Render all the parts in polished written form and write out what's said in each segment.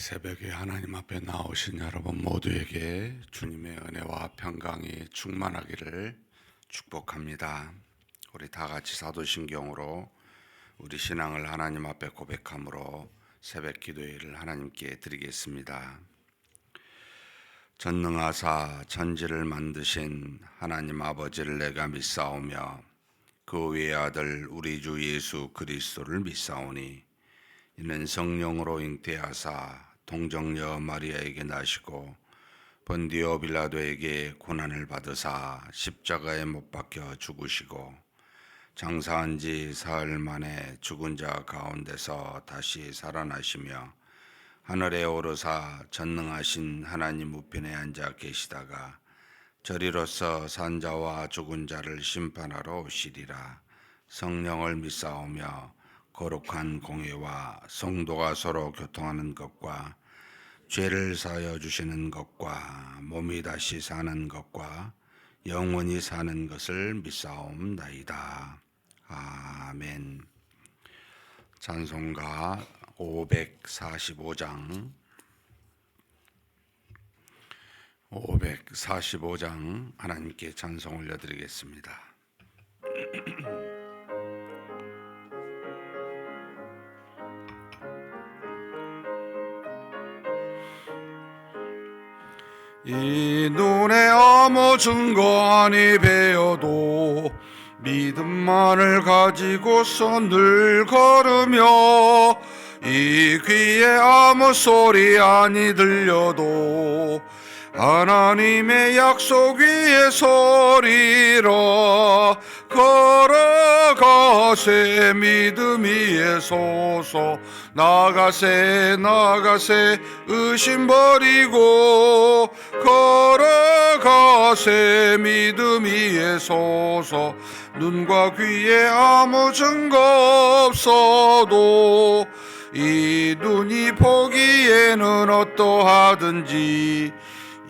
새벽에 하나님 앞에 나오신 여러분 모두에게 주님의 은혜와 평강이 충만하기를 축복합니다. 우리 다 같이 사도신경으로 우리 신앙을 하나님 앞에 고백함으로 새벽 기도회를 하나님께 드리겠습니다. 전능하사 천지를 만드신 하나님 아버지를 내가 믿사오며 그 외아들 우리 주 예수 그리스도를 믿사오니 이는 성령으로 잉태하사 동정녀 마리아에게 나시고 본디오 빌라도에게 고난을 받으사 십자가에 못 박혀 죽으시고 장사한 지 사흘 만에 죽은 자 가운데서 다시 살아나시며 하늘에 오르사 전능하신 하나님 우편에 앉아 계시다가 저리로서 산 자와 죽은 자를 심판하러 오시리라. 성령을 믿사오며 거룩한 공회와 성도가 서로 교통하는 것과 죄를 사하여 주시는 것과 몸이 다시 사는 것과 영원히 사는 것을 믿사옵나이다. 아멘. 찬송가 545장 하나님께 찬송 올려드리겠습니다. 이 눈에 아무 증거 아니 배어도 믿음만을 가지고서 늘 걸으며 이 귀에 아무 소리 아니 들려도 하나님의 약속 위에 서리라. 걸어가세 믿음 위에 서서 나가세 의심 버리고 걸어가세 믿음 위에 서서 눈과 귀에 아무 증거 없어도 이 눈이 보기에는 어떠하든지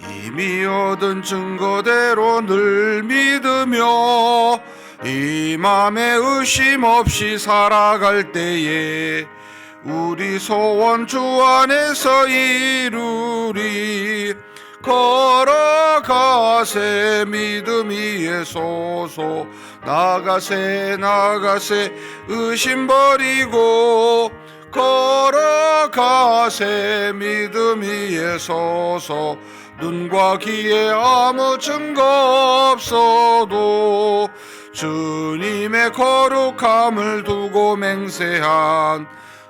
이미 얻은 증거대로 늘 믿으며 이 맘에 의심 없이 살아갈 때에 우리 소원 주 안에서 이루리. 걸어가세 믿음 위에 서서 나가세 의심 버리고 걸어가세 믿음 위에 서서 눈과 귀에 아무 증거 없어도 주님의 거룩함을 두고 맹세한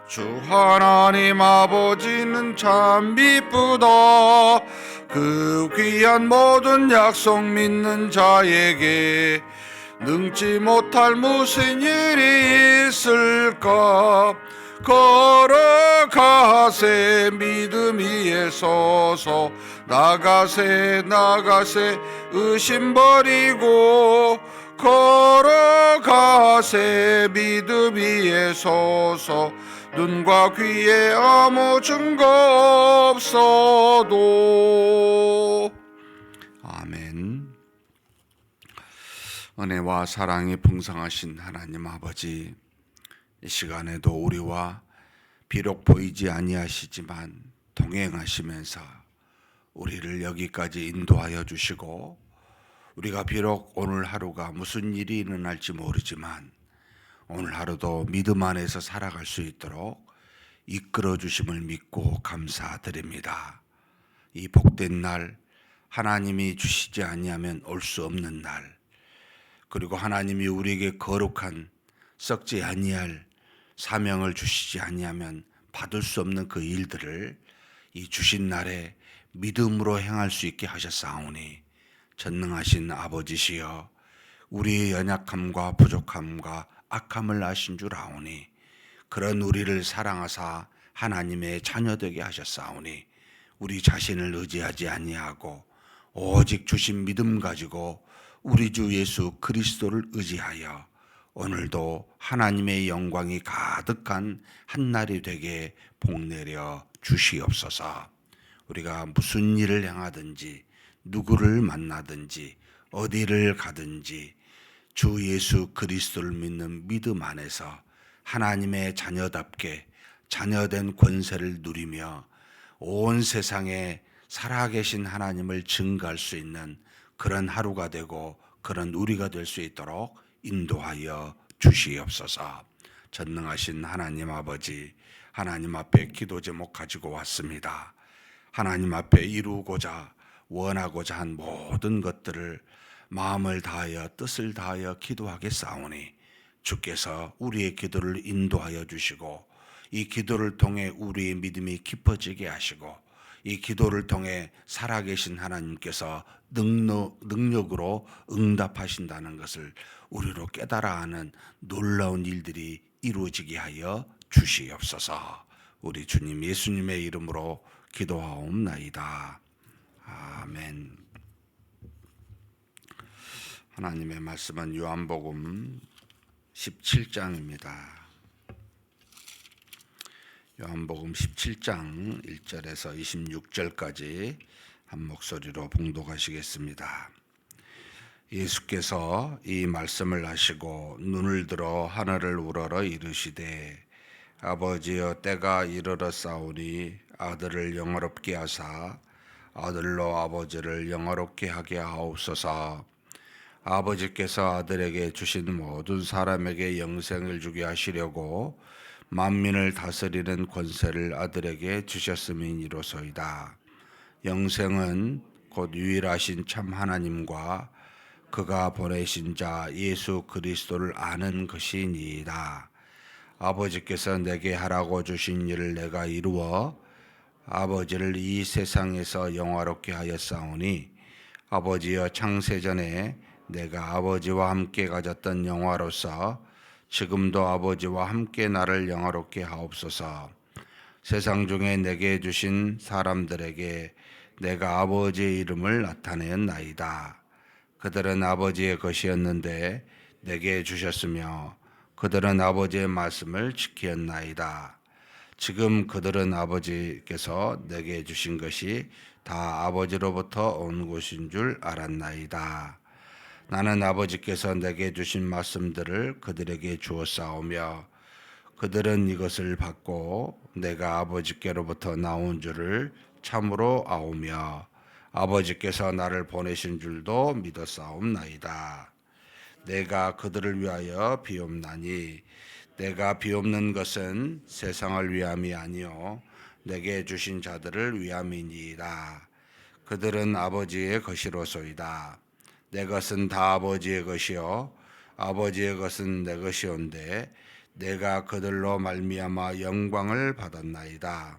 주 하나님 아버지는 참 기쁘다. 그 귀한 모든 약속 믿는 자에게 능지 못할 무슨 일이 있을까. 걸어가세 믿음 위에 서서 나가세 의심 버리고 걸어가세 믿음 위에 서서 눈과 귀에 아무 증거 없어도. 아멘. 은혜와 사랑이 풍성하신 하나님 아버지, 이 시간에도 우리와 비록 보이지 아니하시지만 동행하시면서 우리를 여기까지 인도하여 주시고, 우리가 비록 오늘 하루가 무슨 일이 일어날지 모르지만 오늘 하루도 믿음 안에서 살아갈 수 있도록 이끌어 주심을 믿고 감사드립니다. 이 복된 날, 하나님이 주시지 아니하면 올 수 없는 날, 그리고 하나님이 우리에게 거룩한 썩지 아니할 사명을 주시지 아니하면 받을 수 없는 그 일들을 이 주신 날에 믿음으로 행할 수 있게 하셨사오니 전능하신 아버지시여, 우리의 연약함과 부족함과 악함을 아신 줄 아오니 그런 우리를 사랑하사 하나님의 자녀되게 하셨사오니 우리 자신을 의지하지 아니하고 오직 주신 믿음 가지고 우리 주 예수 그리스도를 의지하여 오늘도 하나님의 영광이 가득한 한날이 되게 복내려 주시옵소서. 우리가 무슨 일을 행하든지 누구를 만나든지 어디를 가든지 주 예수 그리스도를 믿는 믿음 안에서 하나님의 자녀답게 자녀된 권세를 누리며 온 세상에 살아계신 하나님을 증거할 수 있는 그런 하루가 되고 그런 우리가 될 수 있도록 인도하여 주시옵소서. 전능하신 하나님 아버지, 하나님 앞에 기도 제목 가지고 왔습니다. 하나님 앞에 이루고자 원하고자 한 모든 것들을 마음을 다하여 뜻을 다하여 기도하겠사오니 주께서 우리의 기도를 인도하여 주시고 이 기도를 통해 우리의 믿음이 깊어지게 하시고 이 기도를 통해 살아계신 하나님께서 능력으로 응답하신다는 것을 우리로 깨달아 하는 놀라운 일들이 이루어지게 하여 주시옵소서. 우리 주님 예수님의 이름으로 기도하옵나이다. 아멘. 하나님의 말씀은 요한복음 17장입니다. 요한복음 17장 1절에서 26절까지 한 목소리로 봉독하시겠습니다. 예수께서 이 말씀을 하시고 눈을 들어 하늘을 우러러 이르시되 아버지여 때가 이르렀사오니 아들을 영화롭게 하사 아들로 아버지를 영화롭게 하게 하옵소서. 아버지께서 아들에게 주신 모든 사람에게 영생을 주게 하시려고 만민을 다스리는 권세를 아들에게 주셨음이니로소이다. 영생은 곧 유일하신 참 하나님과 그가 보내신 자 예수 그리스도를 아는 것이니이다. 아버지께서 내게 하라고 주신 일을 내가 이루어 아버지를 이 세상에서 영화롭게 하였사오니 아버지여 창세전에 내가 아버지와 함께 가졌던 영화로서 지금도 아버지와 함께 나를 영화롭게 하옵소서. 세상 중에 내게 주신 사람들에게 내가 아버지의 이름을 나타내었나이다. 그들은 아버지의 것이었는데 내게 주셨으며 그들은 아버지의 말씀을 지키었나이다. 지금 그들은 아버지께서 내게 주신 것이 다 아버지로부터 온 것인 줄 알았나이다. 나는 아버지께서 내게 주신 말씀들을 그들에게 주었사오며 그들은 이것을 받고 내가 아버지께로부터 나온 줄을 참으로 아오며 아버지께서 나를 보내신 줄도 믿었사옵나이다. 내가 그들을 위하여 비옵나니 내가 비옵는 것은 세상을 위함이 아니요 내게 주신 자들을 위함이니이다. 그들은 아버지의 것이로소이다. 내 것은 다 아버지의 것이요 아버지의 것은 내 것이온데 내가 그들로 말미암아 영광을 받았나이다.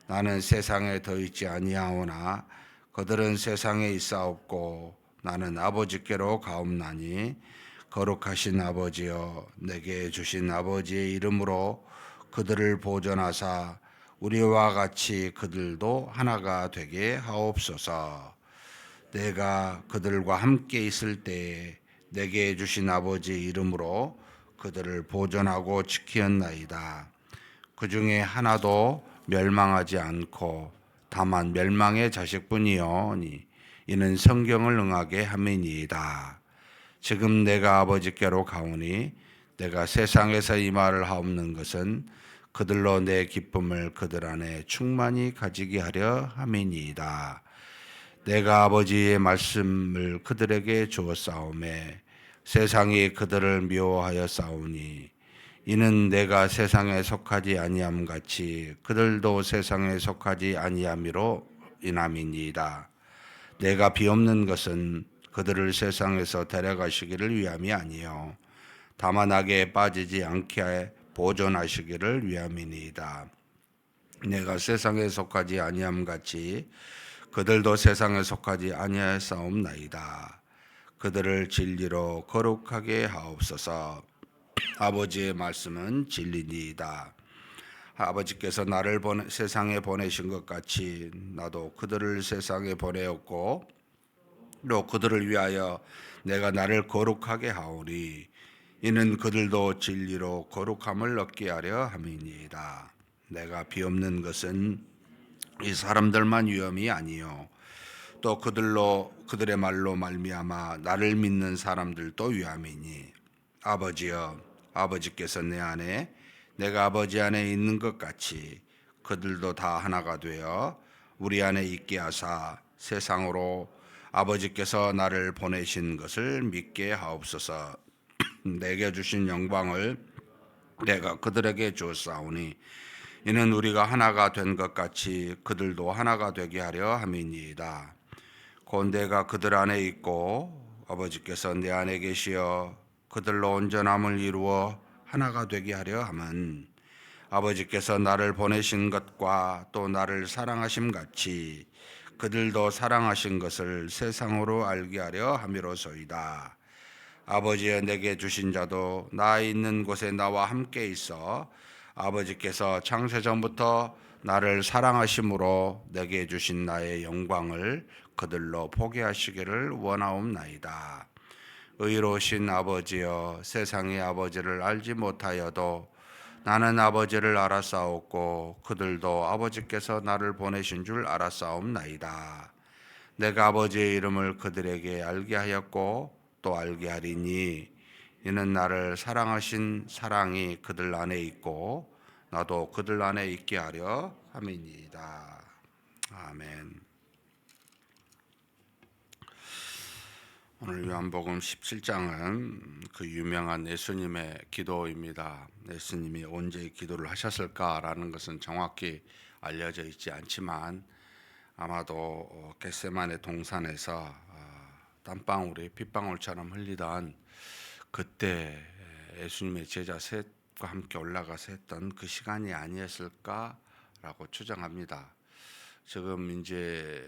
나는 세상에 더 있지 아니하오나 그들은 세상에 있사옵고 나는 아버지께로 가옵나니 거룩하신 아버지여 내게 주신 아버지의 이름으로 그들을 보존하사 우리와 같이 그들도 하나가 되게 하옵소서. 내가 그들과 함께 있을 때에 내게 주신 아버지의 이름으로 그들을 보존하고 지키었나이다. 그 중에 하나도 멸망하지 않고 다만 멸망의 자식뿐이오니 이는 성경을 응하게 함이니이다. 지금 내가 아버지께로 가오니 내가 세상에서 이 말을 하옵는 것은 그들로 내 기쁨을 그들 안에 충만히 가지게 하려 함이니이다. 내가 아버지의 말씀을 그들에게 주었사오매 세상이 그들을 미워하여 싸우니 이는 내가 세상에 속하지 아니함 같이 그들도 세상에 속하지 아니함이로 인함이니이다. 내가 비옵는 것은 그들을 세상에서 데려가시기를 위함이 아니요 다만 악에 빠지지 않게 보존하시기를 위함이니이다. 내가 세상에 속하지 아니함 같이 그들도 세상에 속하지 아니하사옵나이다. 그들을 진리로 거룩하게 하옵소서. 아버지의 말씀은 진리니이다. 아버지께서 나를 세상에 보내신 것 같이 나도 그들을 세상에 보내었고 또 그들을 위하여 내가 나를 거룩하게 하오니 이는 그들도 진리로 거룩함을 얻게 하려 함이니이다. 내가 비옵는 것은 이 사람들만 위험이 아니요 또 그들의 말로 말미암아 나를 믿는 사람들도 위함이니 아버지여 아버지께서 내 안에 내가 아버지 안에 있는 것 같이 그들도 다 하나가 되어 우리 안에 있게 하사 세상으로 아버지께서 나를 보내신 것을 믿게 하옵소서. 내게 주신 영광을 내가 그들에게 주었사오니 이는 우리가 하나가 된 것 같이 그들도 하나가 되게 하려 함이니이다. 곧 내가 그들 안에 있고 아버지께서 내 안에 계시어 그들로 온전함을 이루어 하나가 되게 하려 함은 아버지께서 나를 보내신 것과 또 나를 사랑하심 같이 그들도 사랑하신 것을 세상으로 알게 하려 함이로소이다. 아버지여 내게 주신 자도 나 있는 곳에 나와 함께 있어 아버지께서 창세전부터 나를 사랑하심으로 내게 주신 나의 영광을 그들로 보게 하시기를 원하옵나이다. 의로우신 아버지여 세상의 아버지를 알지 못하여도 나는 아버지를 알았사옵고 그들도 아버지께서 나를 보내신 줄 알았사옵나이다. 내가 아버지의 이름을 그들에게 알게 하였고 또 알게 하리니 이는 나를 사랑하신 사랑이 그들 안에 있고 나도 그들 안에 있게 하려 함이니이다. 아멘. 오늘 요한복음 17장은 그 유명한 예수님의 기도입니다. 예수님이 언제 기도를 하셨을까라는 것은 정확히 알려져 있지 않지만 아마도 겟세마네 동산에서 땀방울이 핏방울처럼 흘리던 그때 예수님의 제자 셋과 함께 올라가서 했던 그 시간이 아니었을까라고 추정합니다. 지금 이제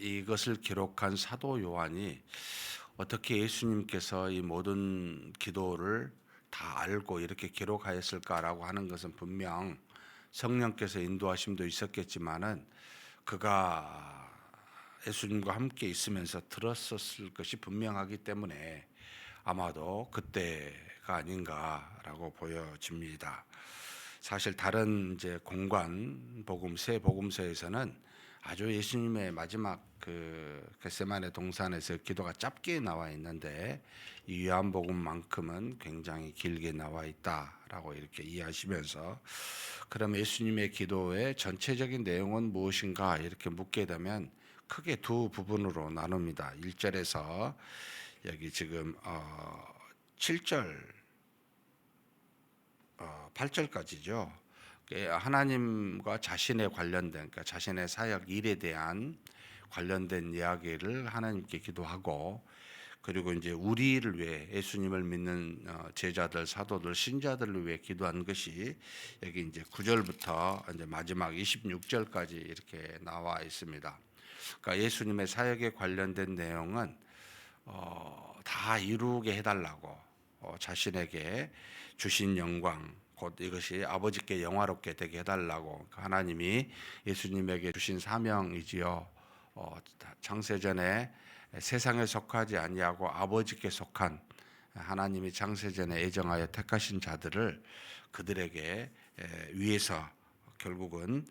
이것을 기록한 사도 요한이 어떻게 예수님께서 이 모든 기도를 다 알고 이렇게 기록하였을까라고 하는 것은 분명 성령께서 인도하심도 있었겠지만은 그가 예수님과 함께 있으면서 들었었을 것이 분명하기 때문에 아마도 그때가 아닌가라고 보여집니다. 사실 다른 이제 공관 복음 세 복음서에서는 아주 예수님의 마지막 그 겟세마네 동산에서 기도가 짧게 나와 있는데 이 요한복음만큼은 굉장히 길게 나와 있다라고 이렇게 이해하시면서 그럼 예수님의 기도의 전체적인 내용은 무엇인가 이렇게 묻게 되면 크게 두 부분으로 나눕니다. 1절에서 여기 지금 7절 8절까지죠. 하나님과 자신에 관련된 그러니까 자신의 사역 일에 대한 관련된 이야기를 하나님께 기도하고 그리고 이제 우리를 위해 예수님을 믿는 제자들, 사도들, 신자들을 위해 기도한 것이 여기 이제 9절부터 이제 마지막 26절까지 이렇게 나와 있습니다. 그러니까 예수님의 사역에 관련된 내용은 다 이루게 해달라고 자신에게 주신 영광 곧 이것이 아버지께 영화롭게 되게 해달라고 하나님이 예수님에게 주신 사명이지요. 창세전에 세상에 속하지 아니하고 아버지께 속한 하나님이 창세전에 애정하여 택하신 자들을 그들에게 위해서 결국은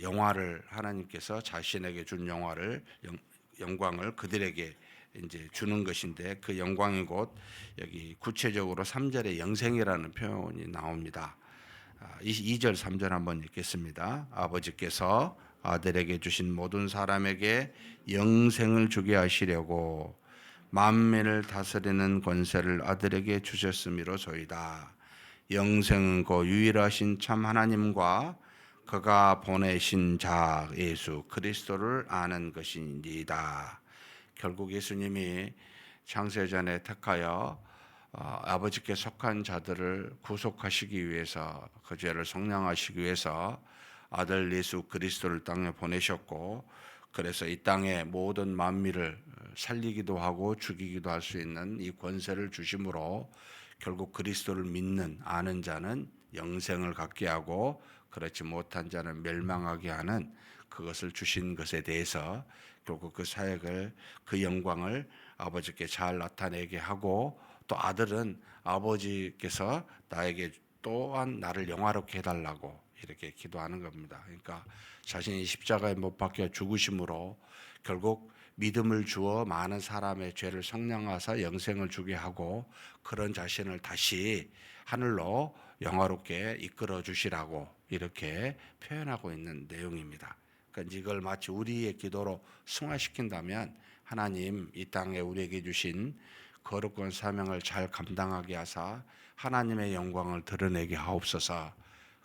영화를 하나님께서 자신에게 준 영광을 그들에게 이제 주는 것인데 그 영광이 곧 여기 구체적으로 3절에 영생이라는 표현이 나옵니다. 2절 3절 한번 읽겠습니다. 아버지께서 아들에게 주신 모든 사람에게 영생을 주게 하시려고 만민을 다스리는 권세를 아들에게 주셨음이로소이다. 영생은 그 유일하신 참 하나님과 그가 보내신 자 예수 그리스도를 아는 것이니이다. 결국 예수님이 창세전에 택하여 아버지께 속한 자들을 구속하시기 위해서 그 죄를 속량하시기 위해서 아들 예수 그리스도를 땅에 보내셨고 그래서 이 땅의 모든 만민을 살리기도 하고 죽이기도 할 수 있는 이 권세를 주심으로 결국 그리스도를 믿는 아는 자는 영생을 갖게 하고 그렇지 못한 자는 멸망하게 하는 그것을 주신 것에 대해서 결국 그 사역을 그 영광을 아버지께 잘 나타내게 하고 또 아들은 아버지께서 나에게 또한 나를 영화롭게 해달라고 이렇게 기도하는 겁니다. 그러니까 자신이 십자가에 못 박혀 죽으심으로 결국 믿음을 주어 많은 사람의 죄를 속량하사 영생을 주게 하고 그런 자신을 다시 하늘로 영화롭게 이끌어 주시라고 이렇게 표현하고 있는 내용입니다. 그러니까 이걸 마치 우리의 기도로 승화시킨다면 하나님 이 땅에 우리에게 주신 거룩한 사명을 잘 감당하게 하사 하나님의 영광을 드러내게 하옵소서.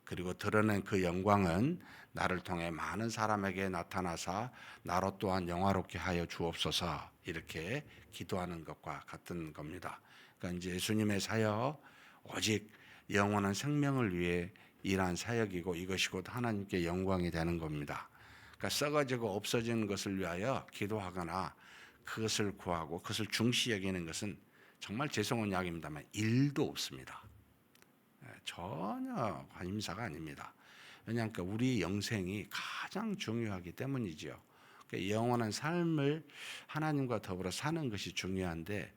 그리고 드러낸 그 영광은 나를 통해 많은 사람에게 나타나사 나로 또한 영화롭게 하여 주옵소서. 이렇게 기도하는 것과 같은 겁니다. 그러니까 이제 예수님의 사역 오직 영원한 생명을 위해 일한 사역이고 이것이 곧 하나님께 영광이 되는 겁니다. 그러니까 썩어지고 없어지는 것을 위하여 기도하거나 그것을 구하고 그것을 중시 여기는 것은 정말 죄송한 이야기입니다만 일도 없습니다. 전혀 관심사가 아닙니다. 왜냐하면 우리 영생이 가장 중요하기 때문이지요. 영원한 삶을 하나님과 더불어 사는 것이 중요한데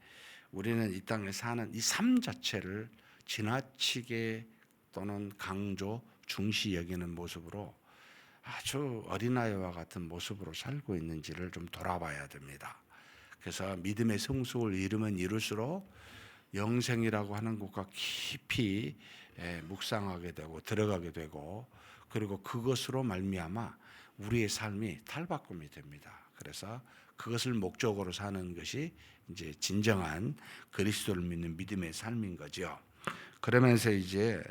우리는 이 땅에 사는 이 삶 자체를 지나치게 또는 강조, 중시 여기는 모습으로 아주 어린아이와 같은 모습으로 살고 있는지를 좀 돌아봐야 됩니다. 그래서 믿음의 성숙을 이루면 이룰수록 영생이라고 하는 것과 깊이 묵상하게 되고 들어가게 되고 그리고 그것으로 말미암아 우리의 삶이 탈바꿈이 됩니다. 그래서 그것을 목적으로 사는 것이 이제 진정한 그리스도를 믿는 믿음의 삶인 거죠. 그러면서 이제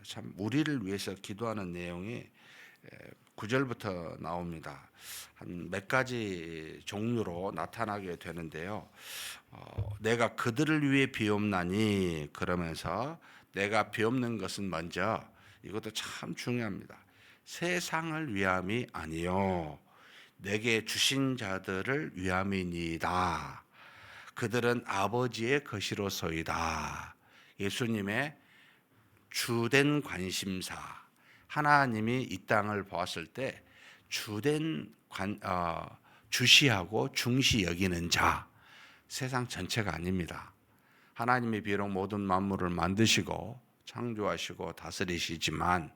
참 우리를 위해서 기도하는 내용이 9절부터 나옵니다. 한 몇 가지 종류로 나타나게 되는데요. 내가 그들을 위해 비옵나니 그러면서 내가 비옵는 것은 먼저 이것도 참 중요합니다. 세상을 위함이 아니요 내게 주신 자들을 위함이니이다. 그들은 아버지의 것이로소이다. 예수님의 주된 관심사, 하나님이 이 땅을 보았을 때 주된 주시하고 중시 여기는 자, 세상 전체가 아닙니다. 하나님이 비록 모든 만물을 만드시고 창조하시고 다스리시지만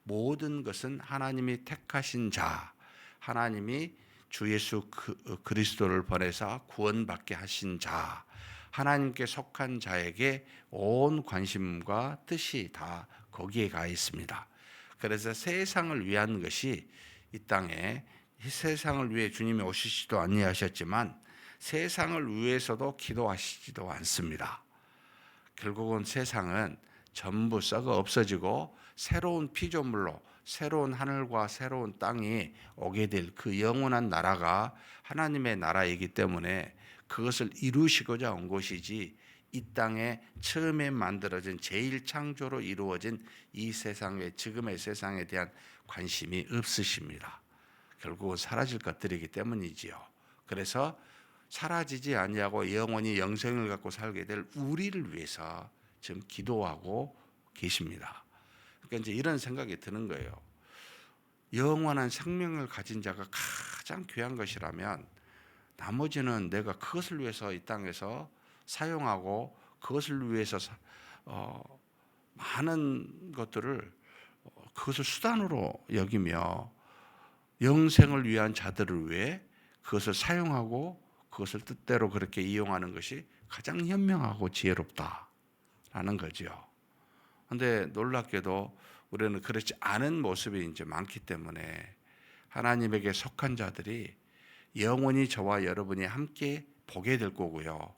모든 것은 하나님이 택하신 자, 하나님이 주 예수 그리스도를 보내사 구원받게 하신 자, 하나님께 속한 자에게 온 관심과 뜻이 다 거기에 가 있습니다. 그래서 세상을 위한 것이 이 땅에 세상을 위해 주님이 오시지도 아니하셨지만 세상을 위해서도 기도하시지도 않습니다. 결국은 세상은 전부 썩어 없어지고 새로운 피조물로 새로운 하늘과 새로운 땅이 오게 될 그 영원한 나라가 하나님의 나라이기 때문에 그것을 이루시고자 온 것이지 이 땅에 처음에 만들어진 제일 창조로 이루어진 이 세상의 지금의 세상에 대한 관심이 없으십니다. 결국은 사라질 것들이기 때문이지요. 그래서 사라지지 아니하고 영원히 영생을 갖고 살게 될 우리를 위해서 지금 기도하고 계십니다. 그러니까 이제 이런 생각이 드는 거예요. 영원한 생명을 가진 자가 가장 귀한 것이라면 나머지는 내가 그것을 위해서 이 땅에서 사용하고 그것을 위해서 많은 것들을 그것을 수단으로 여기며 영생을 위한 자들을 위해 그것을 사용하고 그것을 뜻대로 그렇게 이용하는 것이 가장 현명하고 지혜롭다라는 거죠. 그런데 놀랍게도 우리는 그렇지 않은 모습이 이제 많기 때문에 하나님에게 속한 자들이 영원히 저와 여러분이 함께 보게 될 거고요.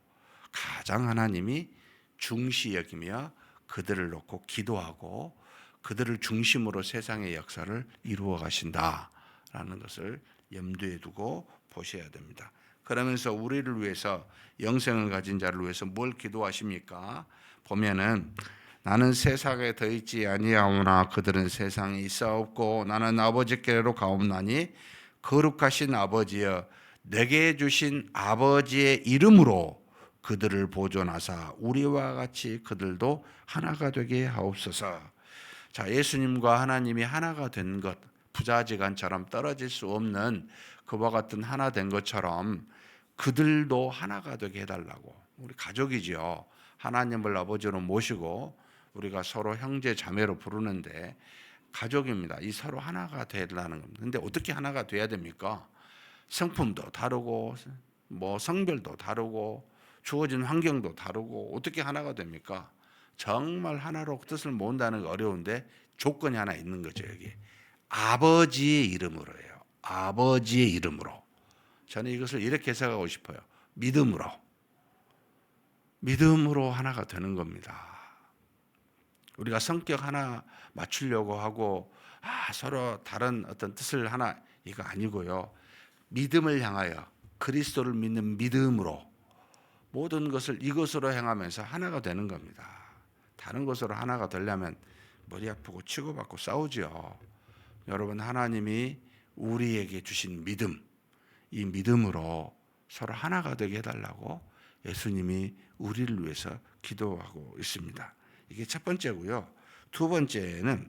가장 하나님이 중시 여기며 그들을 놓고 기도하고 그들을 중심으로 세상의 역사를 이루어 가신다라는 것을 염두에 두고 보셔야 됩니다. 그러면서 우리를 위해서 영생을 가진 자를 위해서 뭘 기도하십니까? 보면은 나는 세상에 더 있지 아니하오나 그들은 세상에 있사옵고 나는 아버지께로 가옵나니 거룩하신 아버지여 내게 주신 아버지의 이름으로 그들을 보존하사 우리와 같이 그들도 하나가 되게 하옵소서. 자, 예수님과 하나님이 하나가 된 것, 부자지간처럼 떨어질 수 없는 그와 같은 하나 된 것처럼 그들도 하나가 되게 해달라고. 우리 가족이죠. 하나님을 아버지로 모시고 우리가 서로 형제 자매로 부르는데 가족입니다. 이 서로 하나가 되라는 겁니다. 근데 어떻게 하나가 돼야 됩니까? 성품도 다르고 뭐 성별도 다르고 주어진 환경도 다르고 어떻게 하나가 됩니까? 정말 하나로 뜻을 모은다는 게 어려운데 조건이 하나 있는 거죠. 여기 아버지의 이름으로예요. 아버지의 이름으로. 저는 이것을 이렇게 해석하고 싶어요. 믿음으로 하나가 되는 겁니다. 우리가 성격 하나 맞추려고 하고 서로 다른 어떤 뜻을 하나 이거 아니고요. 믿음을 향하여 그리스도를 믿는 믿음으로 모든 것을 이것으로 행하면서 하나가 되는 겁니다. 다른 것으로 하나가 되려면 머리 아프고 치고받고 싸우지요. 여러분, 하나님이 우리에게 주신 믿음, 이 믿음으로 서로 하나가 되게 해달라고 예수님이 우리를 위해서 기도하고 있습니다. 이게 첫 번째고요. 두 번째는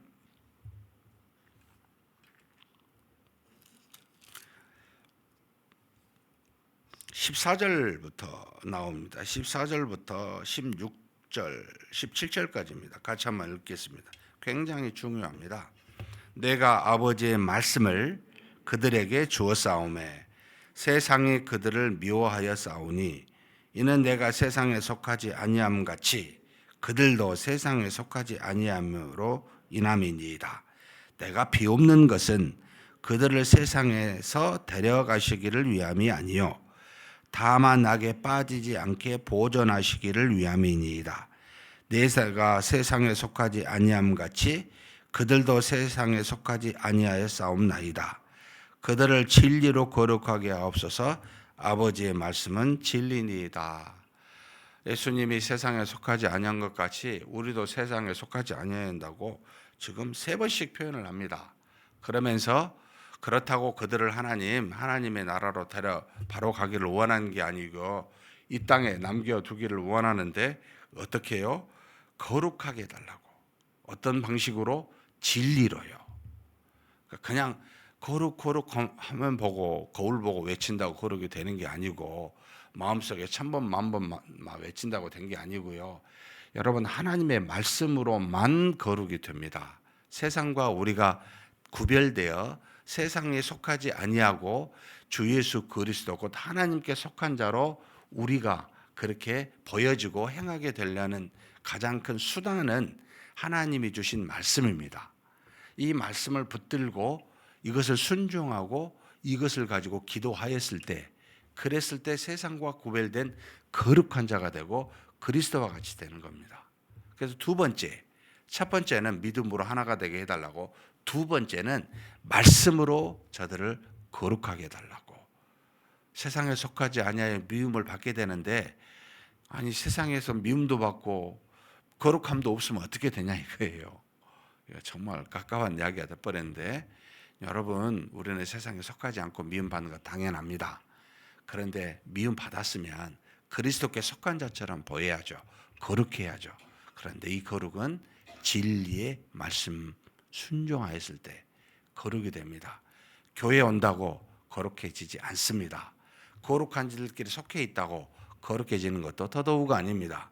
14절부터 나옵니다. 14절부터 16절, 17절까지입니다. 같이 한번 읽겠습니다. 굉장히 중요합니다. 내가 아버지의 말씀을 그들에게 주었사오매 세상이 그들을 미워하여 싸우니 이는 내가 세상에 속하지 아니함 같이 그들도 세상에 속하지 아니함으로 인함이니이다. 내가 비옵는 것은 그들을 세상에서 데려가시기를 위함이 아니요 다만 악에 빠지지 않게 보존하시기를 위함이니이다. 내가 세상에 속하지 아니함 같이 그들도 세상에 속하지 아니하여 싸움나이다. 그들을 진리로 거룩하게 하옵소서. 아버지의 말씀은 진리니이다. 예수님이 세상에 속하지 아니한 것 같이 우리도 세상에 속하지 아니해야 한다고 지금 3번씩 표현을 합니다. 그러면서 그렇다고 그들을 하나님의 나라로 바로 가기를 원하는 게 아니고 이 땅에 남겨두기를 원하는데 어떻게 해요? 거룩하게 해달라고. 어떤 방식으로? 진리로요. 그냥 거룩 하면 보고 거울 보고 외친다고 거룩이 되는 게 아니고 마음속에 1000번 만번 외친다고 된 게 아니고요. 여러분, 하나님의 말씀으로만 거룩이 됩니다. 세상과 우리가 구별되어 세상에 속하지 아니하고 주 예수 그리스도 곧 하나님께 속한 자로 우리가 그렇게 보여지고 행하게 되려는 가장 큰 수단은 하나님이 주신 말씀입니다. 이 말씀을 붙들고 이것을 순종하고 이것을 가지고 기도하였을 때, 그랬을 때 세상과 구별된 거룩한 자가 되고 그리스도와 같이 되는 겁니다. 그래서 두 번째, 첫 번째는 믿음으로 하나가 되게 해달라고, 두 번째는 말씀으로 저들을 거룩하게 해달라고. 세상에 속하지 아니하여 미움을 받게 되는데, 아니 세상에서 미움도 받고 거룩함도 없으면 어떻게 되냐 이거예요. 정말 가까운 이야기가 돼버렸는데, 여러분, 우리는 세상에 속하지 않고 미움받는 거 당연합니다. 그런데 미움 받았으면 그리스도께 속한 자처럼 보여야죠. 거룩해야죠. 그런데 이 거룩은 진리의 말씀 순종하였을 때 거룩이 됩니다. 교회 온다고 거룩해지지 않습니다. 거룩한 자들끼리 속해 있다고 거룩해지는 것도 더더욱 아닙니다.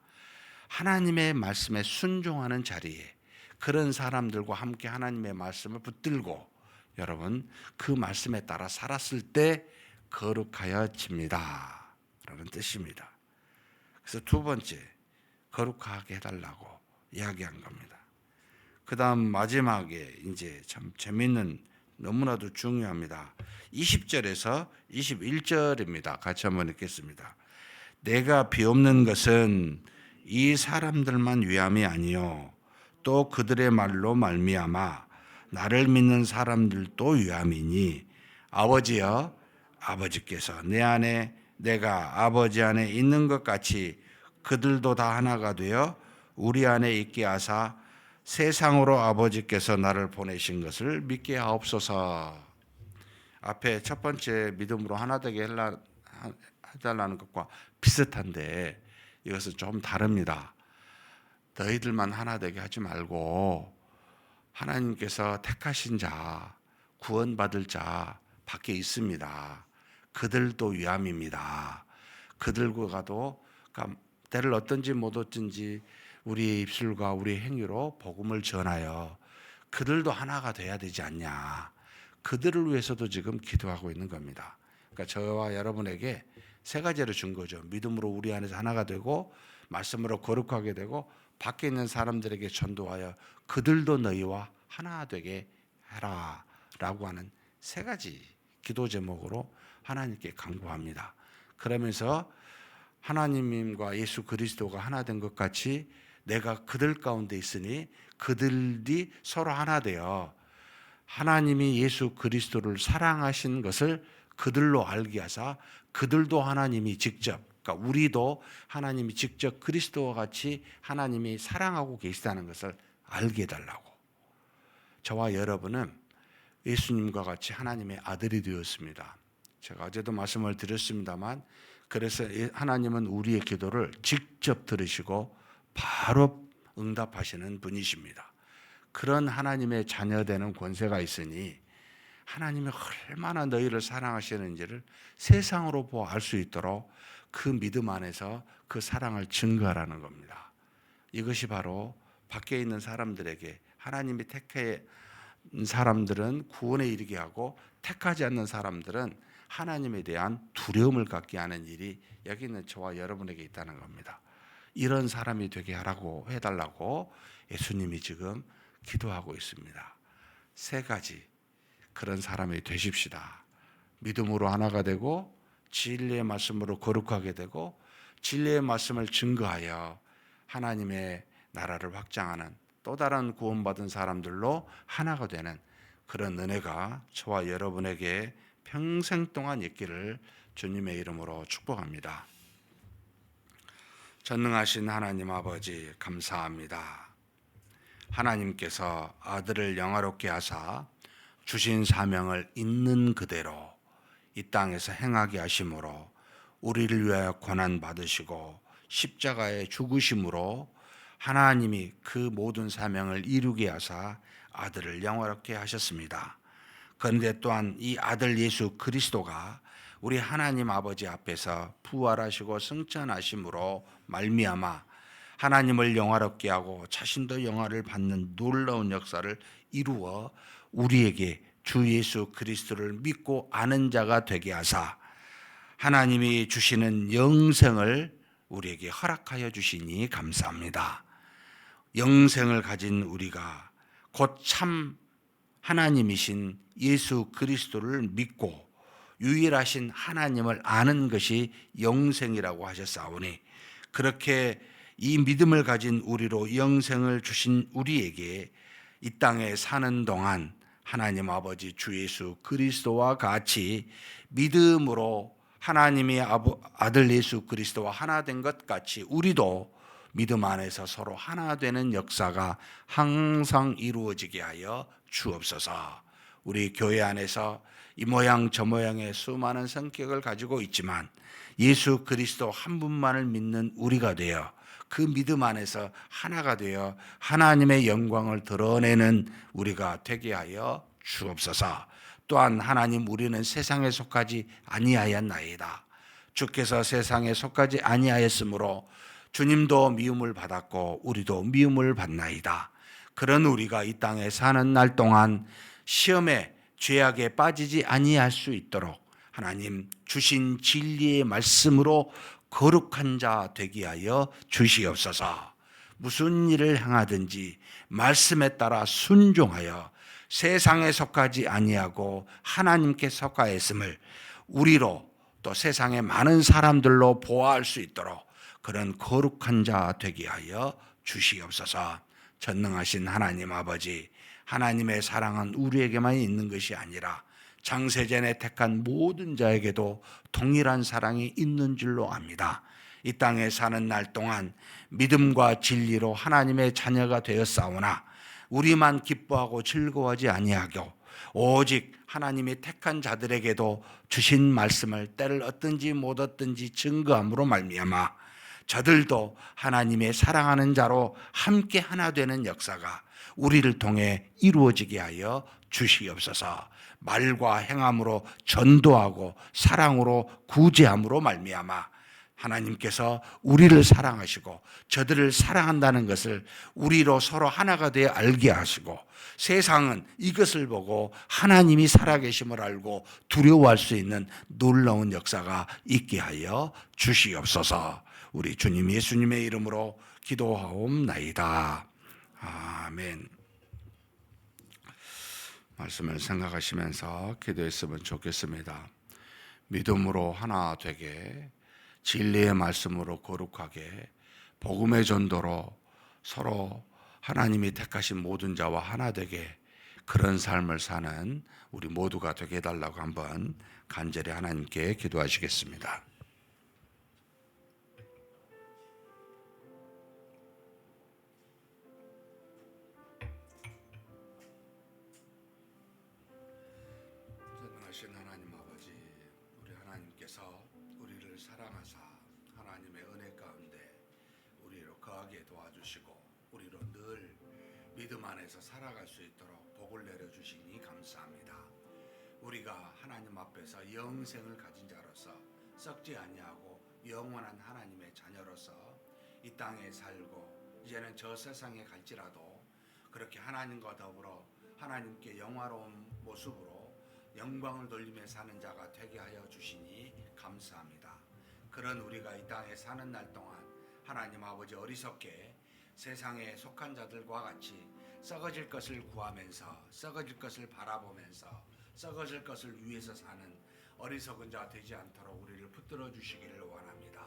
하나님의 말씀에 순종하는 자리에 그런 사람들과 함께 하나님의 말씀을 붙들고 여러분 그 말씀에 따라 살았을 때 거룩하여집니다 라는 뜻입니다. 그래서 두 번째, 거룩하게 해달라고 이야기한 겁니다. 그 다음 마지막에 이제 참 재밌는, 너무나도 중요합니다. 20절에서 21절입니다. 같이 한번 읽겠습니다. 내가 비옵는 것은 이 사람들만 위함이 아니요 또 그들의 말로 말미암아 나를 믿는 사람들도 위함이니 아버지여 아버지께서 내 안에 내가 아버지 안에 있는 것 같이 그들도 다 하나가 되어 우리 안에 있게 하사 세상으로 아버지께서 나를 보내신 것을 믿게 하옵소서. 앞에 첫 번째 믿음으로 하나 되게 해달라는 것과 비슷한데 이것은 좀 다릅니다. 너희들만 하나 되게 하지 말고 하나님께서 택하신 자, 구원받을 자 밖에 있습니다. 그들도 위함입니다. 그들과도 때를 어떤지 못 어쩐지 우리의 입술과 우리의 행위로 복음을 전하여 그들도 하나가 돼야 되지 않냐. 그들을 위해서도 지금 기도하고 있는 겁니다. 그러니까 저와 여러분에게 세 가지를 준 거죠. 믿음으로 우리 안에서 하나가 되고 말씀으로 거룩하게 되고 밖에 있는 사람들에게 전도하여 그들도 너희와 하나 되게 해라 라고 하는 세 가지 기도 제목으로 하나님께 간구합니다. 그러면서 하나님과 예수 그리스도가 하나 된 것 같이 내가 그들 가운데 있으니 그들이 서로 하나 되어 하나님이 예수 그리스도를 사랑하신 것을 그들로 알게 하사 그들도 하나님이 직접, 그러니까 우리도 하나님이 직접 그리스도와 같이 하나님이 사랑하고 계시다는 것을 알게 해달라고. 저와 여러분은 예수님과 같이 하나님의 아들이 되었습니다. 제가 어제도 말씀을 드렸습니다만, 그래서 하나님은 우리의 기도를 직접 들으시고 바로 응답하시는 분이십니다. 그런 하나님의 자녀되는 권세가 있으니 하나님이 얼마나 너희를 사랑하시는지를 세상으로 보아 알 수 있도록 그 믿음 안에서 그 사랑을 증거하라는 겁니다. 이것이 바로 밖에 있는 사람들에게, 하나님이 택한 사람들은 구원에 이르게 하고 택하지 않는 사람들은 하나님에 대한 두려움을 갖게 하는 일이 여기 있는 저와 여러분에게 있다는 겁니다. 이런 사람이 되게 하라고 해달라고 예수님이 지금 기도하고 있습니다. 세 가지 그런 사람이 되십시다. 믿음으로 하나가 되고 진리의 말씀으로 거룩하게 되고 진리의 말씀을 증거하여 하나님의 나라를 확장하는 또 다른 구원받은 사람들로 하나가 되는 그런 은혜가 저와 여러분에게 평생 동안 있기를 주님의 이름으로 축복합니다. 전능하신 하나님 아버지 감사합니다. 하나님께서 아들을 영화롭게 하사 주신 사명을 있는 그대로 이 땅에서 행하게 하심으로 우리를 위하여 고난 받으시고 십자가에 죽으심으로 하나님이 그 모든 사명을 이루게 하사 아들을 영화롭게 하셨습니다. 그런데 또한 이 아들 예수 그리스도가 우리 하나님 아버지 앞에서 부활하시고 승천하심으로 말미암아 하나님을 영화롭게 하고 자신도 영화를 받는 놀라운 역사를 이루어 우리에게 주 예수 그리스도를 믿고 아는 자가 되게 하사 하나님이 주시는 영생을 우리에게 허락하여 주시니 감사합니다. 영생을 가진 우리가 곧 참 하나님이신 예수 그리스도를 믿고 유일하신 하나님을 아는 것이 영생이라고 하셨사오니, 그렇게 이 믿음을 가진 우리로 영생을 주신 우리에게 이 땅에 사는 동안 하나님 아버지 주 예수 그리스도와 같이 믿음으로 하나님의 아들 예수 그리스도와 하나 된 것 같이 우리도 믿음 안에서 서로 하나 되는 역사가 항상 이루어지게 하여 주옵소서. 우리 교회 안에서 이 모양 저 모양의 수많은 성격을 가지고 있지만 예수 그리스도 한 분만을 믿는 우리가 되어 그 믿음 안에서 하나가 되어 하나님의 영광을 드러내는 우리가 되게 하여 주옵소서. 또한 하나님, 우리는 세상에 속하지 아니하였나이다. 주께서 세상에 속하지 아니하였으므로 주님도 미움을 받았고 우리도 미움을 받나이다. 그런 우리가 이 땅에 사는 날 동안 시험에 죄악에 빠지지 아니할 수 있도록 하나님 주신 진리의 말씀으로 거룩한 자 되게 하여 주시옵소서. 무슨 일을 행하든지 말씀에 따라 순종하여 세상에 속하지 아니하고 하나님께 속하였음을 우리로 또 세상의 많은 사람들로 보아할 수 있도록 그런 거룩한 자 되게 하여 주시옵소서. 전능하신 하나님 아버지, 하나님의 사랑은 우리에게만 있는 것이 아니라 창세전에 택한 모든 자에게도 동일한 사랑이 있는 줄로 압니다. 이 땅에 사는 날 동안 믿음과 진리로 하나님의 자녀가 되었사오나 우리만 기뻐하고 즐거워하지 아니하고 오직 하나님이 택한 자들에게도 주신 말씀을 때를 얻든지 못 얻든지 증거함으로 말미암아 저들도 하나님의 사랑하는 자로 함께 하나 되는 역사가 우리를 통해 이루어지게 하여 주시옵소서. 말과 행함으로 전도하고 사랑으로 구제함으로 말미암아 하나님께서 우리를 사랑하시고 저들을 사랑한다는 것을 우리로 서로 하나가 되어 알게 하시고 세상은 이것을 보고 하나님이 살아계심을 알고 두려워할 수 있는 놀라운 역사가 있게 하여 주시옵소서. 우리 주님 예수님의 이름으로 기도하옵나이다. 아멘. 말씀을 생각하시면서 기도했으면 좋겠습니다. 믿음으로 하나 되게, 진리의 말씀으로 거룩하게, 복음의 전도로 서로 하나님이 택하신 모든 자와 하나 되게, 그런 삶을 사는 우리 모두가 되게 해달라고 한번 간절히 하나님께 기도하시겠습니다. 전능하신 하나님 아버지, 우리 하나님께서 우리를 사랑하사 하나님의 은혜 가운데 우리로 거하게 도와주시고 우리로 늘 믿음 안에서 살아갈 수 있도록 복을 내려주시니 감사합니다. 우리가 하나님 앞에서 영생을 가진 자로서 썩지 아니하고 영원한 하나님의 자녀로서 이 땅에 살고 이제는 저 세상에 갈지라도 그렇게 하나님과 더불어 하나님께 영화로운 모습으로 영광을 돌리며 사는 자가 되게 하여 주시니 감사합니다. 그런 우리가 이 땅에 사는 날 동안 하나님 아버지 어리석게 세상에 속한 자들과 같이 썩어질 것을 구하면서 썩어질 것을 바라보면서 썩어질 것을 위해서 사는 어리석은 자 되지 않도록 우리를 붙들어 주시기를 원합니다.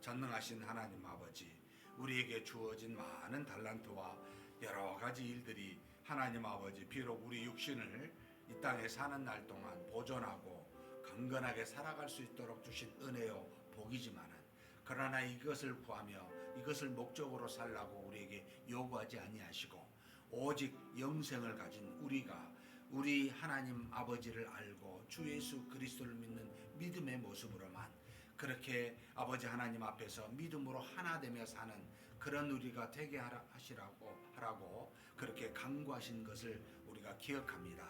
전능하신 하나님 아버지, 우리에게 주어진 많은 달란트와 여러 가지 일들이 하나님 아버지 비록 우리 육신을 이 땅에 사는 날 동안 보존하고 강건하게 살아갈 수 있도록 주신 은혜요 복이지만은, 그러나 이것을 구하며 이것을 목적으로 살라고 우리에게 요구하지 아니하시고 오직 영생을 가진 우리가 우리 하나님 아버지를 알고 주 예수 그리스도를 믿는 믿음의 모습으로만 그렇게 아버지 하나님 앞에서 믿음으로 하나 되며 사는 그런 우리가 되게 하라고 그렇게 간구하신 것을 우리가 기억합니다.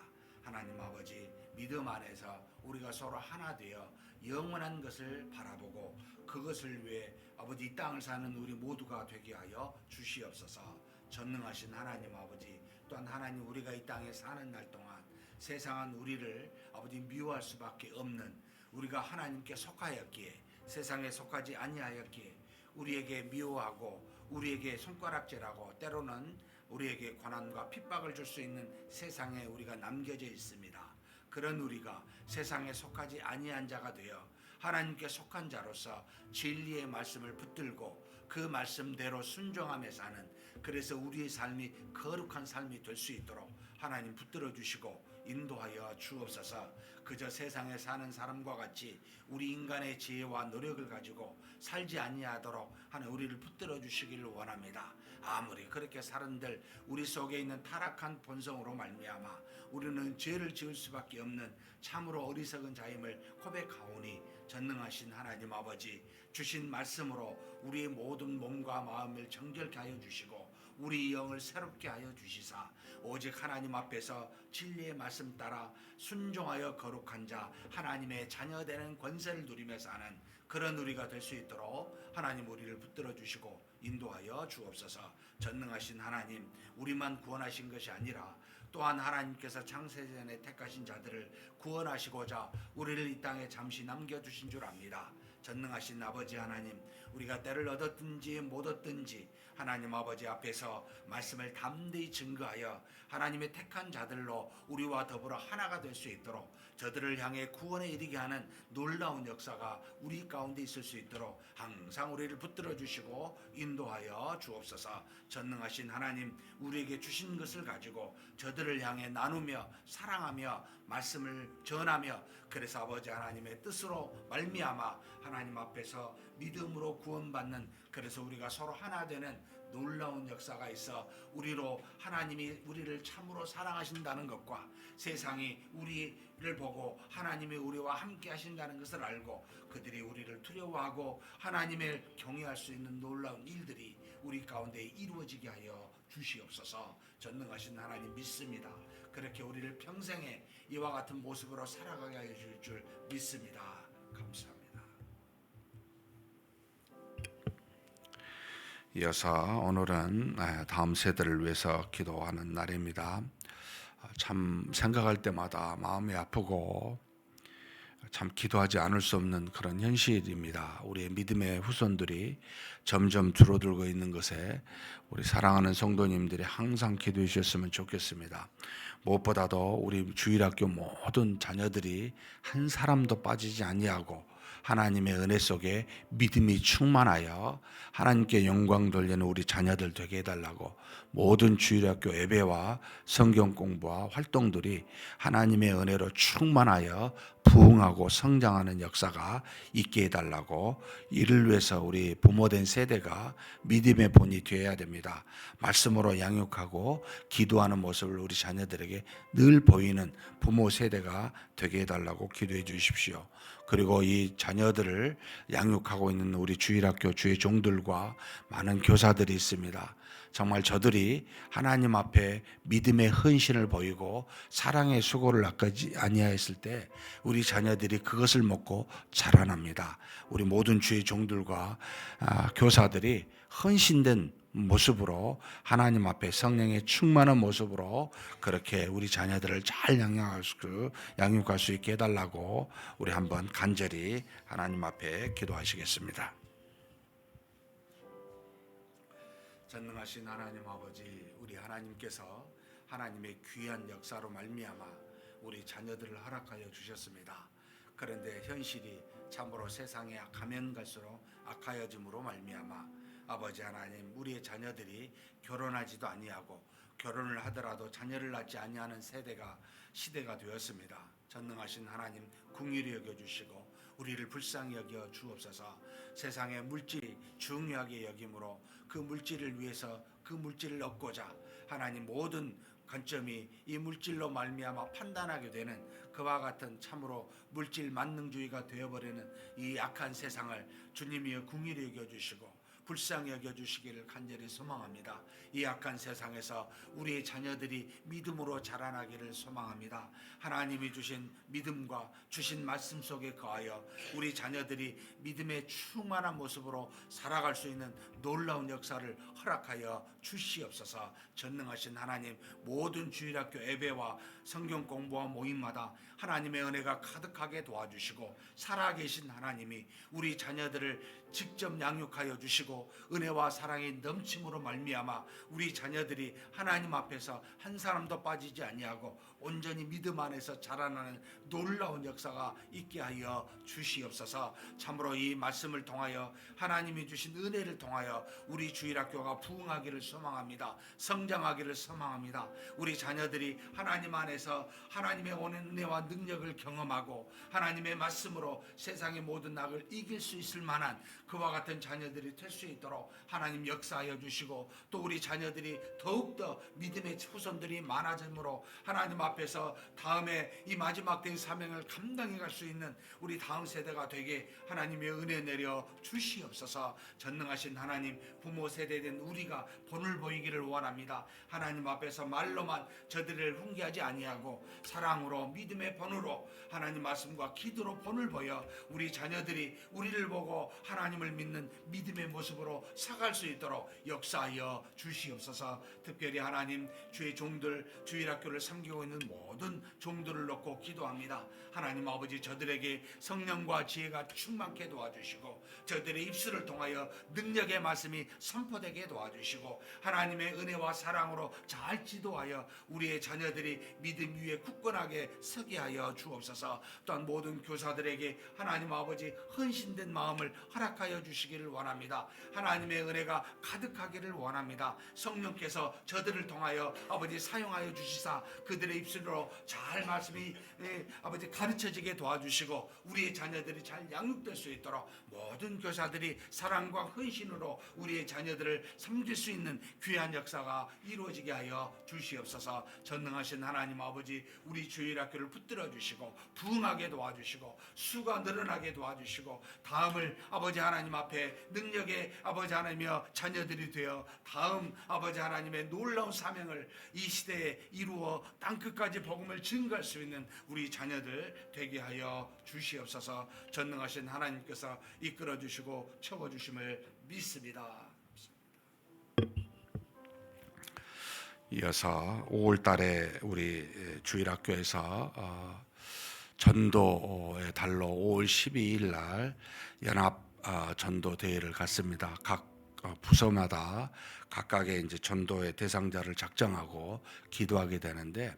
하나님 아버지, 믿음 안에서 우리가 서로 하나 되어 영원한 것을 바라보고 그것을 위해 아버지 이 땅을 사는 우리 모두가 되게 하여 주시옵소서. 전능하신 하나님 아버지, 또한 하나님 우리가 이 땅에 사는 날 동안 세상은 우리를 아버지 미워할 수밖에 없는, 우리가 하나님께 속하였기에 세상에 속하지 아니하였기에 우리에게 미워하고 우리에게 손가락질하고 때로는 우리에게 고난과 핍박을 줄 수 있는 세상에 우리가 남겨져 있습니다. 그런 우리가 세상에 속하지 아니한 자가 되어 하나님께 속한 자로서 진리의 말씀을 붙들고 그 말씀대로 순종하며 사는, 그래서 우리의 삶이 거룩한 삶이 될 수 있도록 하나님 붙들어 주시고 인도하여 주옵소서. 그저 세상에 사는 사람과 같이 우리 인간의 지혜와 노력을 가지고 살지 아니하도록 하는 우리를 붙들어 주시기를 원합니다. 아무리 그렇게 사는들 우리 속에 있는 타락한 본성으로 말미암아 우리는 죄를 지을 수밖에 없는 참으로 어리석은 자임을 고백하오니, 전능하신 하나님 아버지, 주신 말씀으로 우리의 모든 몸과 마음을 정결케 하여 주시고 우리 영을 새롭게 하여 주시사 오직 하나님 앞에서 진리의 말씀 따라 순종하여 거룩한 자, 하나님의 자녀되는 권세를 누리며 사는 그런 우리가 될 수 있도록 하나님 우리를 붙들어 주시고 인도하여 주옵소서. 전능하신 하나님, 우리만 구원하신 것이 아니라 또한 하나님께서 창세전에 택하신 자들을 구원하시고자 우리를 이 땅에 잠시 남겨두신 줄 압니다. 전능하신 아버지 하나님, 우리가 때를 얻었든지 못 얻든지 하나님 아버지 앞에서 말씀을 담대히 증거하여 하나님의 택한 자들로 우리와 더불어 하나가 될 수 있도록 저들을 향해 구원에 이르게 하는 놀라운 역사가 우리 가운데 있을 수 있도록 항상 우리를 붙들어 주시고 인도하여 주옵소서. 전능하신 하나님, 우리에게 주신 것을 가지고 저들을 향해 나누며 사랑하며 말씀을 전하며, 그래서 아버지 하나님의 뜻으로 말미암아 하나님 앞에서 믿음으로 구원받는, 그래서 우리가 서로 하나 되는 놀라운 역사가 있어 우리로 하나님이 우리를 참으로 사랑하신다는 것과 세상이 우리를 보고 하나님이 우리와 함께 하신다는 것을 알고 그들이 우리를 두려워하고 하나님을 경외할 수 있는 놀라운 일들이 우리 가운데 이루어지게 하여 주시옵소서. 전능하신 하나님 믿습니다. 그렇게 우리를 평생에 이와 같은 모습으로 살아가게 하여 주실 줄 믿습니다. 감사합니다. 이어서 오늘은 다음 세대를 위해서 기도하는 날입니다. 참 생각할 때마다 마음이 아프고 참 기도하지 않을 수 없는 그런 현실입니다. 우리의 믿음의 후손들이 점점 줄어들고 있는 것에 우리 사랑하는 성도님들이 항상 기도해 주셨으면 좋겠습니다. 무엇보다도 우리 주일학교 모든 자녀들이 한 사람도 빠지지 아니하고 하나님의 은혜 속에 믿음이 충만하여 하나님께 영광 돌리는 우리 자녀들 되게 해달라고, 모든 주일학교 예배와 성경 공부와 활동들이 하나님의 은혜로 충만하여 부흥하고 성장하는 역사가 있게 해달라고, 이를 위해서 우리 부모된 세대가 믿음의 본이 되어야 됩니다. 말씀으로 양육하고 기도하는 모습을 우리 자녀들에게 늘 보이는 부모 세대가 되게 해달라고 기도해 주십시오. 그리고 이 자녀들을 양육하고 있는 우리 주일학교 주의 종들과 많은 교사들이 있습니다. 정말 저들이 하나님 앞에 믿음의 헌신을 보이고 사랑의 수고를 아끼지 아니하였을 때 우리 자녀들이 그것을 먹고 자라납니다. 우리 모든 주의 종들과 교사들이 헌신된 모습으로 하나님 앞에 성령의 충만한 모습으로 그렇게 우리 자녀들을 잘 양육할 수 있게 해달라고 우리 한번 간절히 하나님 앞에 기도하시겠습니다. 전능하신 하나님 아버지, 우리 하나님께서 하나님의 귀한 역사로 말미암아 우리 자녀들을 허락하여 주셨습니다. 그런데 현실이 참으로 세상에 가면 갈수록 악하여짐으로 말미암아 아버지 하나님, 우리의 자녀들이 결혼하지도 아니하고 결혼을 하더라도 자녀를 낳지 아니하는 시대가 되었습니다. 전능하신 하나님, 긍휼히 여겨주시고 우리를 불쌍히 여겨 주옵소서. 세상의 물질이 중요하게 여김으로 그 물질을 위해서 그 물질을 얻고자 하나님 모든 관점이 이 물질로 말미암아 판단하게 되는 그와 같은 참으로 물질 만능주의가 되어버리는 이 악한 세상을 주님이여 긍휼히 여겨주시고 불쌍히 여겨주시기를 간절히 소망합니다. 이 악한 세상에서 우리의 자녀들이 믿음으로 자라나기를 소망합니다. 하나님이 주신 믿음과 주신 말씀 속에 거하여 우리 자녀들이 믿음의 충만한 모습으로 살아갈 수 있는 놀라운 역사를 허락하여 주시옵소서. 전능하신 하나님, 모든 주일학교 예배와 성경 공부와 모임마다 하나님의 은혜가 가득하게 도와주시고 살아계신 하나님이 우리 자녀들을 직접 양육하여 주시고 은혜와 사랑의 넘침으로 말미암아 우리 자녀들이 하나님 앞에서 한 사람도 빠지지 아니하고 온전히 믿음 안에서 자라나는 놀라운 역사가 있게 하여 주시옵소서. 참으로 이 말씀을 통하여 하나님이 주신 은혜를 통하여 우리 주일학교가 부흥하기를 소망합니다. 성장하기를 소망합니다. 우리 자녀들이 하나님 안에서 하나님의 오는 은혜와 능력을 경험하고 하나님의 말씀으로 세상의 모든 악을 이길 수 있을 만한 그와 같은 자녀들이 될 수 있도록 하나님 역사하여 주시고, 또 우리 자녀들이 더욱더 믿음의 후손들이 많아짐으로 하나님 앞에서 다음에 이 마지막 때의 사명을 감당해 갈 수 있는 우리 다음 세대가 되게 하나님의 은혜 내려 주시옵소서. 전능하신 하나님, 부모 세대된 우리가 본을 보이기를 원합니다. 하나님 앞에서 말로만 저들을 훈계하지 아니하고 사랑으로 믿음의 본으로 하나님 말씀과 기도로 본을 보여 우리 자녀들이 우리를 보고 하나님을 믿는 믿음의 모습으로 살아갈 수 있도록 역사하여 주시옵소서. 특별히 하나님, 주의 종들, 주일학교를 섬기고 있는 모든 종들을 놓고 기도합니다. 하나님 아버지, 저들에게 성령과 지혜가 충만케 도와주시고 저들의 입술을 통하여 능력의 말씀이 선포되게 도와주시고 하나님의 은혜와 사랑으로 잘 지도하여 우리의 자녀들이 믿음 위에 굳건하게 서게 하여 주옵소서. 또한 모든 교사들에게 하나님 아버지 헌신된 마음을 허락하여 주시기를 원합니다. 하나님의 은혜가 가득하기를 원합니다. 성령께서 저들을 통하여 아버지 사용하여 주시사 그들의 입술로 잘 말씀이 아버지 가르쳐지게 도와주시고 우리의 자녀들이 잘 양육될 수 있도록 모든 교사들이 사랑과 헌신으로 우리의 자녀들을 섬길 수 있는 귀한 역사가 이루어지게 하여 주시옵소서. 전능하신 하나님 아버지, 우리 주일학교를 붙들어 주시고 부흥하게 도와주시고 수가 늘어나게 도와주시고 다음을 아버지 하나님 앞에 능력의 아버지 하나님이여 자녀들이 되어 다음 아버지 하나님의 놀라운 사명을 이 시대에 이루어 땅끝까지 복음을 증거할 수 있는 우리 자녀들 되게 하여 주시옵소서. 전능하신 하나님께서 이끌어 주시고 채워 주심을 믿습니다. 이어서 5월 달에 우리 주일학교에서 전도의 달로 5월 12일 날 연합 전도 대회를 갖습니다. 각 부서마다 각각의 이제 전도의 대상자를 작정하고 기도하게 되는데,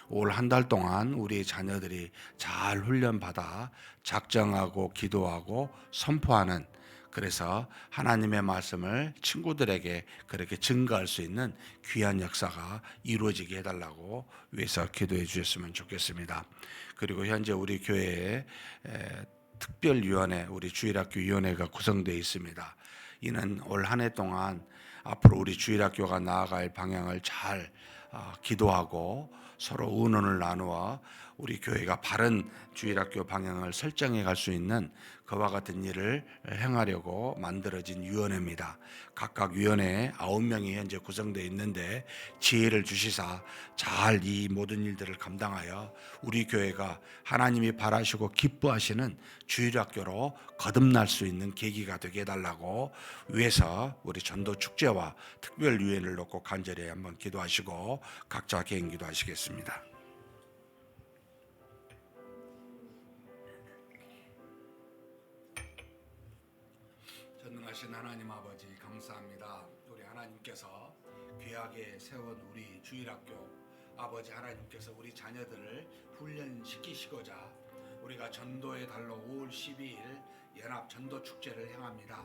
올 한 달 동안 우리 자녀들이 잘 훈련받아 작정하고 기도하고 선포하는, 그래서 하나님의 말씀을 친구들에게 그렇게 증거할 수 있는 귀한 역사가 이루어지게 해달라고 위해서 기도해 주셨으면 좋겠습니다. 그리고 현재 우리 교회에 특별위원회, 우리 주일학교 위원회가 구성되어 있습니다. 이는 올 한 해 동안 앞으로 우리 주일학교가 나아갈 방향을 잘 기도하고 서로 의논을 나누어 우리 교회가 바른 주일학교 방향을 설정해 갈 수 있는 그와 같은 일을 행하려고 만들어진 위원회입니다. 각각 위원회에 9명이 현재 구성되어 있는데, 지혜를 주시사 잘 이 모든 일들을 감당하여 우리 교회가 하나님이 바라시고 기뻐하시는 주일학교로 거듭날 수 있는 계기가 되게 해달라고 위해서 우리 전도 축제와 특별위원회를 놓고 간절히 한번 기도하시고 각자 개인 기도하시겠습니다. 전능하신 하나님 아버지, 감사합니다. 우리 하나님께서 귀하게 세운 우리 주일학교, 아버지 하나님께서 우리 자녀들을 훈련시키시고자 우리가 전도의 달로 5월 12일 연합 전도 축제를 행합니다.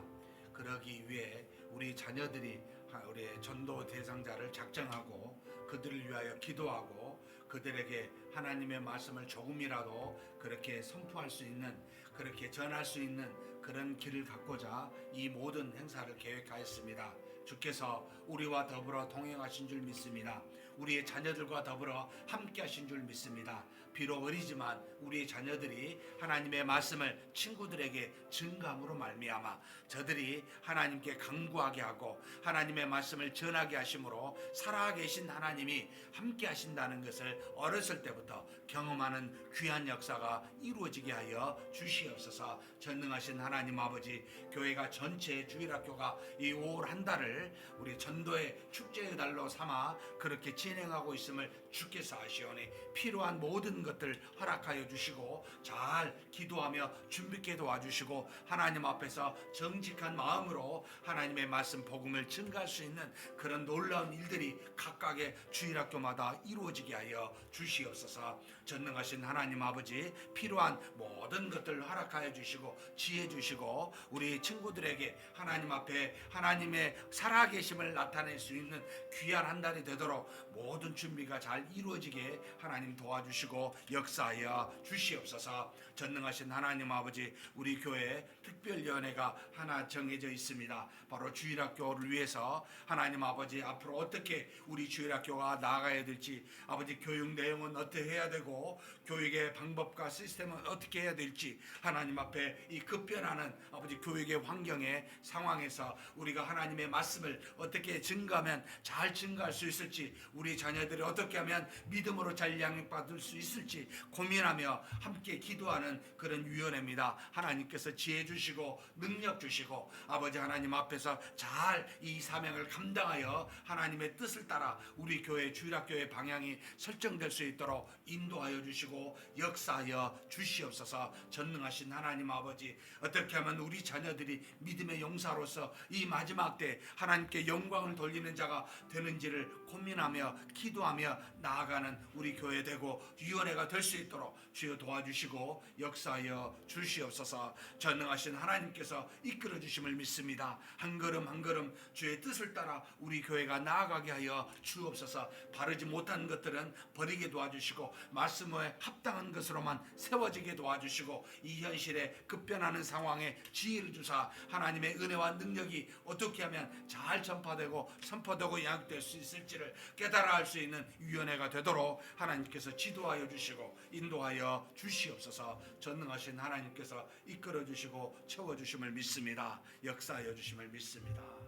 그러기 위해 우리 자녀들이 우리 전도 대상자를 작정하고 그들을 위하여 기도하고 그들에게 하나님의 말씀을 조금이라도 그렇게 선포할 수 있는, 그렇게 전할 수 있는 그런 길을 갖고자 이 모든 행사를 계획하였습니다. 주께서 우리와 더불어 동행하신 줄 믿습니다. 우리의 자녀들과 더불어 함께 하신 줄 믿습니다. 비록 어리지만 우리의 자녀들이 하나님의 말씀을 친구들에게 증감으로 말미암아 저들이 하나님께 간구하게 하고 하나님의 말씀을 전하게 하심으로 살아계신 하나님이 함께 하신다는 것을 어렸을 때부터 경험하는 귀한 역사가 이루어지게 하여 주시옵소서. 전능하신 하나님 아버지, 교회가 전체 주일학교가 이 5월 한 달을 우리 전도의 축제의 달로 삼아 그렇게 진행하고 있음을 주께서 아시오니 필요한 모든 것들 허락하여 주시고 잘 기도하며 준비케 도와주시고 하나님 앞에서 정직한 마음으로 하나님의 말씀 복음을 증가할 수 있는 그런 놀라운 일들이 각각의 주일학교마다 이루어지게 하여 주시옵소서. 전능하신 하나님 아버지, 필요한 모든 것들을 허락하여 주시고 지혜 주시고 우리 친구들에게 하나님 앞에 하나님의 살아계심을 나타낼 수 있는 귀한 한 달이 되도록 모든 준비가 잘 이루어지게 하나님 도와주시고 역사하여 주시옵소서. 전능하신 하나님 아버지, 우리 교회 특별위원회가 하나 정해져 있습니다. 바로 주일학교를 위해서 하나님 아버지 앞으로 어떻게 우리 주일학교가 나아가야 될지, 아버지 교육 내용은 어떻게 해야 되고 교육의 방법과 시스템은 어떻게 해야 될지 하나님 앞에 이 급변하는 아버지 교육의 환경의 상황에서 우리가 하나님의 말씀을 어떻게 증가하면 잘 증가할 수 있을지, 우리 자녀들이 어떻게 하면 믿음으로 잘 양육받을 수 있을지 고민하며 함께 기도하는 그런 위원회입니다. 하나님께서 지혜 주시고 능력 주시고 아버지 하나님 앞에서 잘 이 사명을 감당하여 하나님의 뜻을 따라 우리 교회 주일학교의 방향이 설정될 수 있도록 인도하여 주시고 역사하여 주시옵소서. 전능하신 하나님 아버지, 어떻게 하면 우리 자녀들이 믿음의 용사로서 이 마지막 때 하나님께 영광을 돌리는 자가 되는지를 고민하며 기도하며 나아가는 우리 교회 되고 위원회가 될 수 있도록 주여 도와주시고 역사하여 주시옵소서. 전능하신 하나님께서 이끌어 주심을 믿습니다. 한 걸음 한 걸음 주의 뜻을 따라 우리 교회가 나아가게 하여 주옵소서. 바르지 못한 것들은 버리게 도와주시고 말씀에 합당한 것으로만 세워지게 도와주시고 이 현실에 급변하는 상황에 지혜를 주사 하나님의 은혜와 능력이 어떻게 하면 잘 전파되고 선포되고 양육될 수 있을지를 깨달아 할 수 있는 위원회가 되도록 하나님께서 지도하여 주시고 인도하여 주시옵소서. 전능하신 하나님께서 이끌어 주시고 채워 주심을 믿습니다. 역사하여 주심을 믿습니다.